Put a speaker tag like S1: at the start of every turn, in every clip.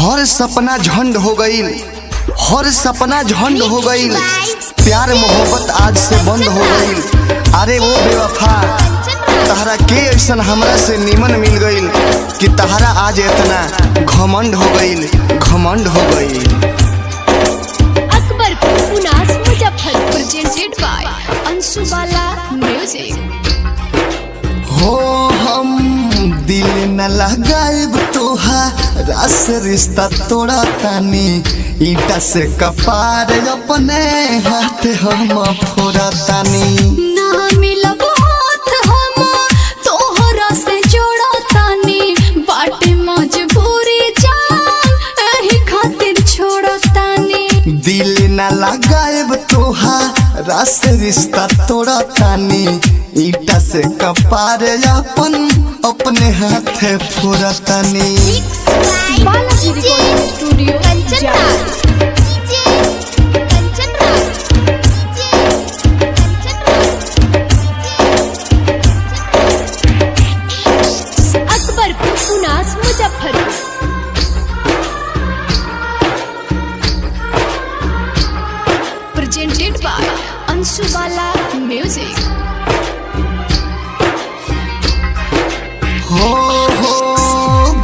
S1: हर सपना झंड हो गईल, हर सपना झंड हो गईल। प्यार मोहब्बत आज से बंद हो गईल। अरे वो बेवफा, तहरा के ऐसन हमरा से निमन मिल गईल कि तहरा आज इतना घमंड हो गईल, घमंड हो गईल।
S2: Akbarpur Punas Muzaffarpur presented by Anshubala music.
S1: हो हम दिल न लगाएब तोहारा से रिश्ता तोड़ा तानी, ईटा से कपार अपने हाथ हम फोड़ा तानी।
S2: ना मिलब हाथ हम तोहरा से जोड़ा तानी, बाटे मजबूरी जान एही खातिर छोड़ा तानी।
S1: दिल न लगाएब तोहारा से रिश्ता तोड़ा तानी, ईटा से कपार अपन अपने हाथ फोड़ा तानी।
S2: Balaji recording studio Akbarpur Punas Muzaffarpur. Presented by Anshubala music.
S1: हो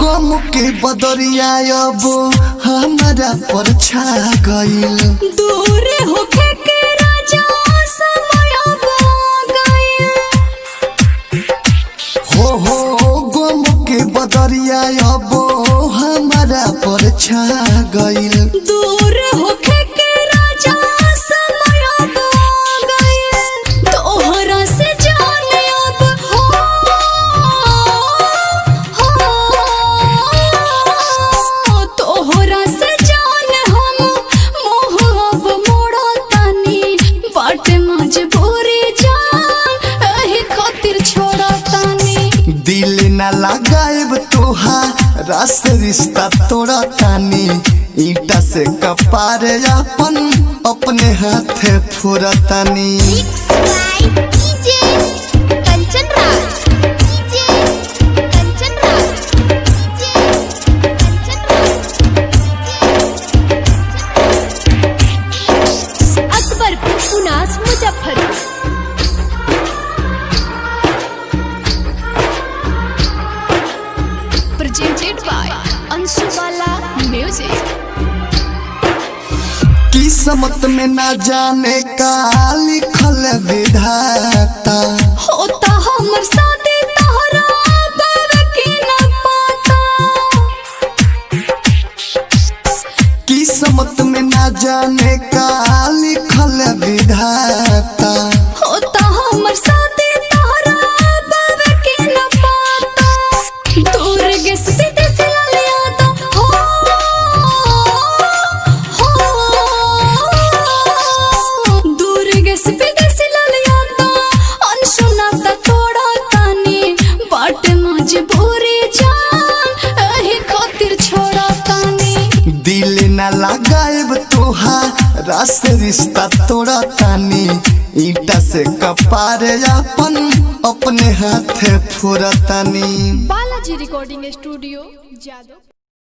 S1: गम के बदरिया अब हमारा पर छा गईल।
S2: दूर होके के राजा समय अब आ गईल।
S1: हो गम के बदरिया अब हमारा पर छा गईल।
S2: दूर होके के राजा समय अब आ गईल। तोहरा से जाने अब तोहरा से जान हम मोह अब मोड़ा तानी, बाटे मजबूरी जान एही खातिर छोड़ा तानी।
S1: दिल न लगाएब तोहारा से रिश्ता तोड़ा तानी, ईटा से कपार अपन अपने हाथ फोड़ा तानी।
S2: Akbarpur Punas Muzaffarpur. Presented by Anshubala music.
S1: किस्मत में ना जाने का लिखल विधाता,
S2: होता हमर शादी तोहरा बाबा के न पाता।
S1: किस्मत में ना जाने का लिखल विधाता,
S2: होता हमर शादी तोहरा बाबा के न पाता। दूर गेस विदेश लिया तो दूर गेस विदेश लिया तो अनसुना ता तोड़ा तानी, बाटे मजबूरी जान एही खातिर छोड़ा तानी।
S1: दिल न लगाएब तोहारा से रिश्ता तोड़ा तानी, ईटा से कपार अपन अपने हाथ फोड़ा तानी।
S2: Balaji recording Studio Jadav.